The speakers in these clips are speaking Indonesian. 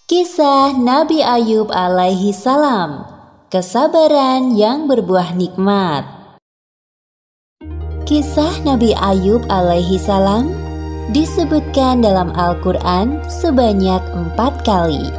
Kisah Nabi Ayub alaihi salam, kesabaran yang berbuah nikmat. Kisah Nabi Ayub alaihi salam disebutkan dalam Al-Quran sebanyak 4 kali.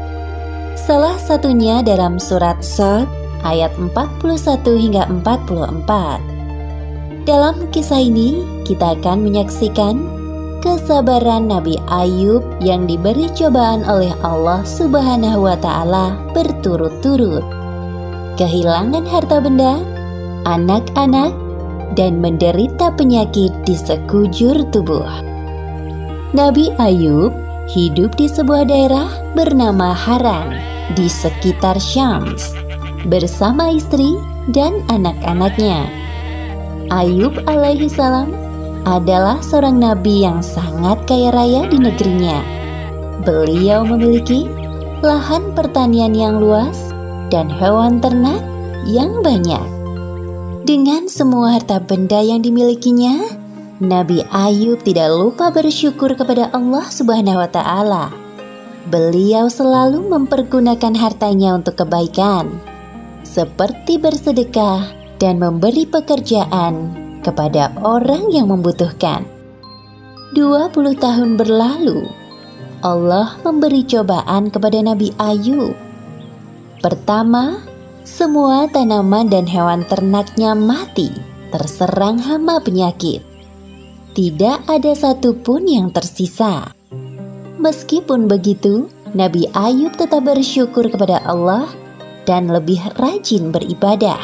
Salah satunya dalam surat Shad ayat 41 hingga 44. Dalam kisah ini kita akan menyaksikan kesabaran Nabi Ayub yang diberi cobaan oleh Allah Subhanahu wa Ta'ala berturut-turut, kehilangan harta benda, anak-anak, dan menderita penyakit di sekujur tubuh. Nabi Ayub hidup di sebuah daerah bernama Haran di sekitar Syams bersama istri dan anak-anaknya. Ayub alaihi salam adalah seorang nabi yang sangat kaya raya di negerinya. Beliau memiliki lahan pertanian yang luas dan hewan ternak yang banyak. Dengan semua harta benda yang dimilikinya, Nabi Ayub tidak lupa bersyukur kepada Allah Subhanahu wa Ta'ala. Beliau selalu mempergunakan hartanya untuk kebaikan, seperti bersedekah dan memberi pekerjaan kepada orang yang membutuhkan. 20 tahun berlalu, Allah memberi cobaan kepada Nabi Ayub. Pertama, semua tanaman dan hewan ternaknya mati, terserang hama penyakit. Tidak ada satupun yang tersisa. Meskipun begitu, Nabi Ayub tetap bersyukur kepada Allah dan lebih rajin beribadah.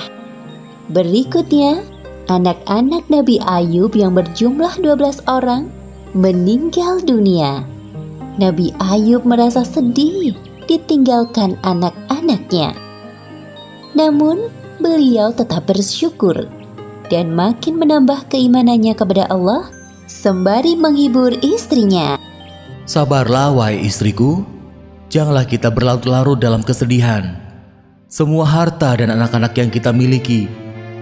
Berikutnya, anak-anak Nabi Ayub yang berjumlah 12 orang meninggal dunia. Nabi Ayub merasa sedih ditinggalkan anak-anaknya. Namun, beliau tetap bersyukur dan makin menambah keimanannya kepada Allah sembari menghibur istrinya. Sabarlah wahai istriku, janganlah kita berlarut-larut dalam kesedihan. Semua harta dan anak-anak yang kita miliki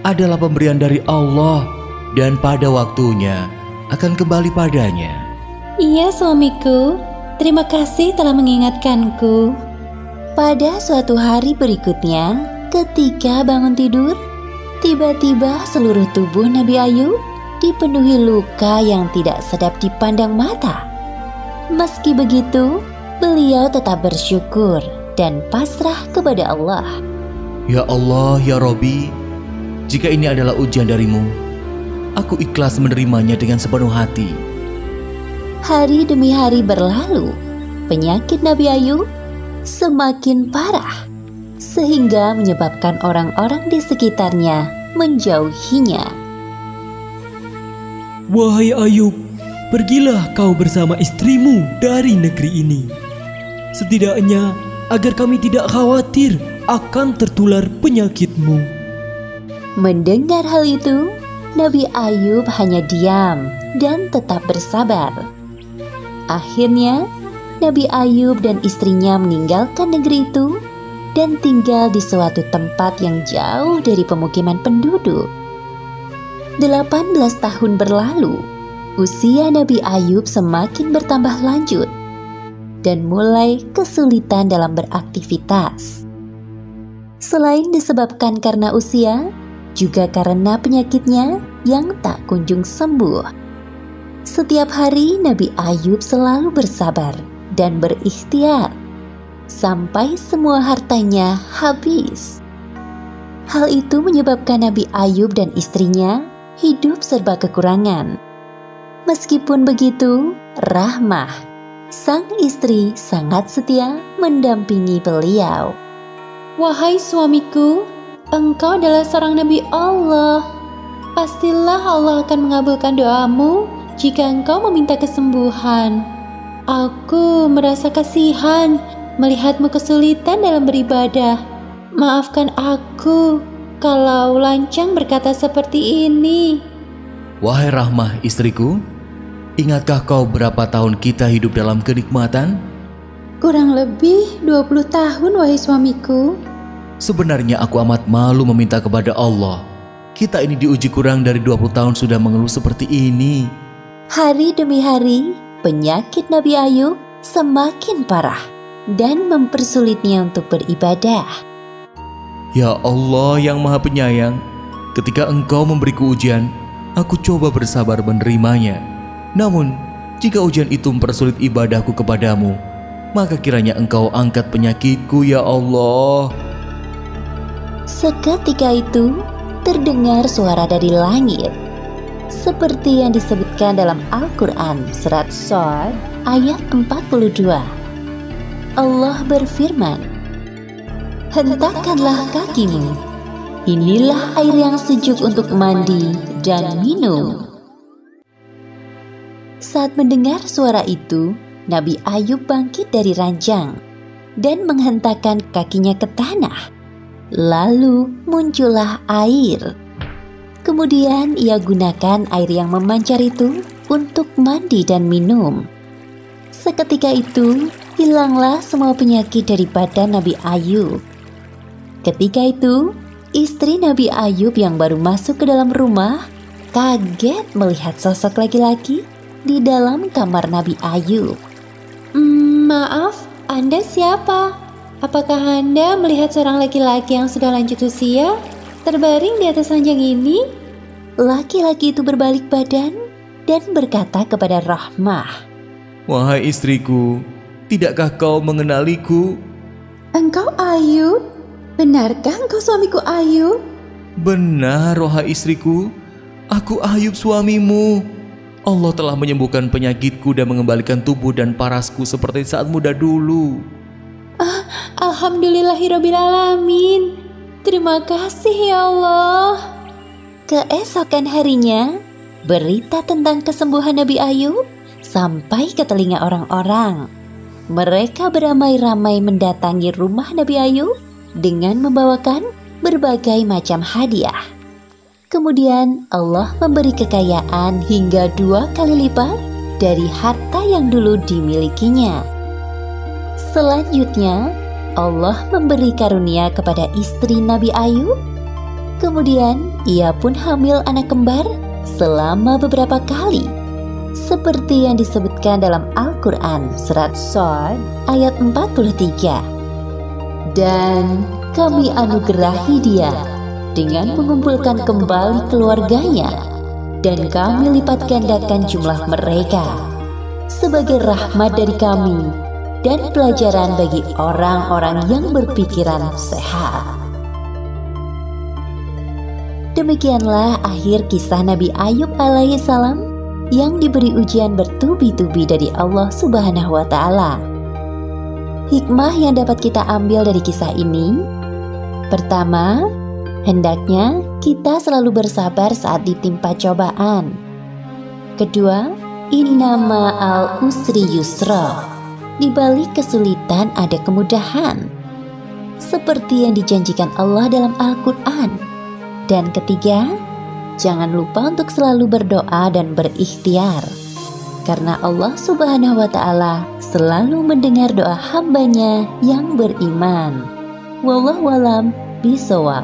adalah pemberian dari Allah dan pada waktunya akan kembali padanya. Iya suamiku, terima kasih telah mengingatkanku. Pada suatu hari berikutnya, ketika bangun tidur, tiba-tiba seluruh tubuh Nabi Ayub dipenuhi luka yang tidak sedap dipandang mata. Meski begitu, beliau tetap bersyukur dan pasrah kepada Allah. Ya Allah, ya Robbi, jika ini adalah ujian darimu, aku ikhlas menerimanya dengan sepenuh hati. Hari demi hari berlalu, penyakit Nabi Ayub semakin parah, sehingga menyebabkan orang-orang di sekitarnya menjauhinya. Wahai Ayub, pergilah kau bersama istrimu dari negeri ini. Setidaknya agar kami tidak khawatir akan tertular penyakitmu. Mendengar hal itu, Nabi Ayub hanya diam dan tetap bersabar. Akhirnya, Nabi Ayub dan istrinya meninggalkan negeri itu dan tinggal di suatu tempat yang jauh dari pemukiman penduduk. 18 tahun berlalu, usia Nabi Ayub semakin bertambah lanjut dan mulai kesulitan dalam beraktivitas. Selain disebabkan karena usia, juga karena penyakitnya yang tak kunjung sembuh. Setiap hari Nabi Ayub selalu bersabar dan berikhtiar sampai semua hartanya habis. Hal itu menyebabkan Nabi Ayub dan istrinya hidup serba kekurangan. Meskipun begitu, Rahmah, sang istri, sangat setia mendampingi beliau. Wahai suamiku, engkau adalah seorang Nabi Allah. Pastilah Allah akan mengabulkan doamu jika engkau meminta kesembuhan. Aku merasa kasihan melihatmu kesulitan dalam beribadah. Maafkan aku kalau lancang berkata seperti ini. Wahai Rahmah istriku, ingatkah kau berapa tahun kita hidup dalam kenikmatan? Kurang lebih 20 tahun wahai suamiku. Sebenarnya aku amat malu meminta kepada Allah Kita ini diuji kurang dari 20 tahun sudah mengeluh seperti ini. Hari demi hari, penyakit Nabi Ayub semakin parah dan mempersulitnya untuk beribadah. Ya Allah yang Maha Penyayang, ketika Engkau memberiku ujian, aku coba bersabar menerimanya. Namun, jika ujian itu mempersulit ibadahku kepadamu, maka kiranya Engkau angkat penyakitku ya Allah. Seketika itu, terdengar suara dari langit. Seperti yang disebutkan dalam Al-Quran surat Shad ayat 42. Allah berfirman, "Hentakkanlah kakimu. Inilah air yang sejuk untuk mandi dan minum." Saat mendengar suara itu, Nabi Ayub bangkit dari ranjang dan menghentakkan kakinya ke tanah. Lalu muncullah air. Kemudian ia gunakan air yang memancar itu untuk mandi dan minum. Seketika itu, hilanglah semua penyakit dari badan Nabi Ayub. Ketika itu, istri Nabi Ayub yang baru masuk ke dalam rumah kaget melihat sosok laki-laki di dalam kamar Nabi Ayub. Maaf, Anda siapa? Apakah Anda melihat seorang laki-laki yang sudah lanjut usia terbaring di atas ranjang ini? Laki-laki itu berbalik badan dan berkata kepada Rahmah, Wahai istriku, tidakkah kau mengenaliku? Engkau Ayub? Benarkah engkau suamiku Ayub? Benar, wahai istriku, aku Ayub suamimu. Allah telah menyembuhkan penyakitku dan mengembalikan tubuh dan parasku seperti saat muda dulu. Alhamdulillahirrabbilalamin. Terima kasih ya Allah. Keesokan harinya, berita tentang kesembuhan Nabi Ayub sampai ke telinga orang-orang. Mereka beramai-ramai mendatangi rumah Nabi Ayub dengan membawakan berbagai macam hadiah. Kemudian Allah memberi kekayaan hingga 2 kali lipat dari harta yang dulu dimilikinya. Selanjutnya, Allah memberi karunia kepada istri Nabi Ayub. Kemudian ia pun hamil anak kembar selama beberapa kali, seperti yang disebutkan dalam Al-Quran surat Shad ayat 43. Dan kami anugerahi dia dengan mengumpulkan kembali keluarganya, dan kami lipat gandakan jumlah mereka sebagai rahmat dari kami dan pelajaran bagi orang-orang yang berpikiran sehat. Demikianlah akhir kisah Nabi Ayub alaihissalam yang diberi ujian bertubi-tubi dari Allah Subhanahu wa Ta'ala. Hikmah yang dapat kita ambil dari kisah ini: pertama, hendaknya kita selalu bersabar saat ditimpa cobaan. Kedua, inna ma'al usri yusra. Di balik kesulitan ada kemudahan, seperti yang dijanjikan Allah dalam Al-Quran. Dan ketiga, jangan lupa untuk selalu berdoa dan berikhtiar, karena Allah Subhanahu wa Ta'ala selalu mendengar doa hambanya yang beriman. Wallahu a'lam bishawab.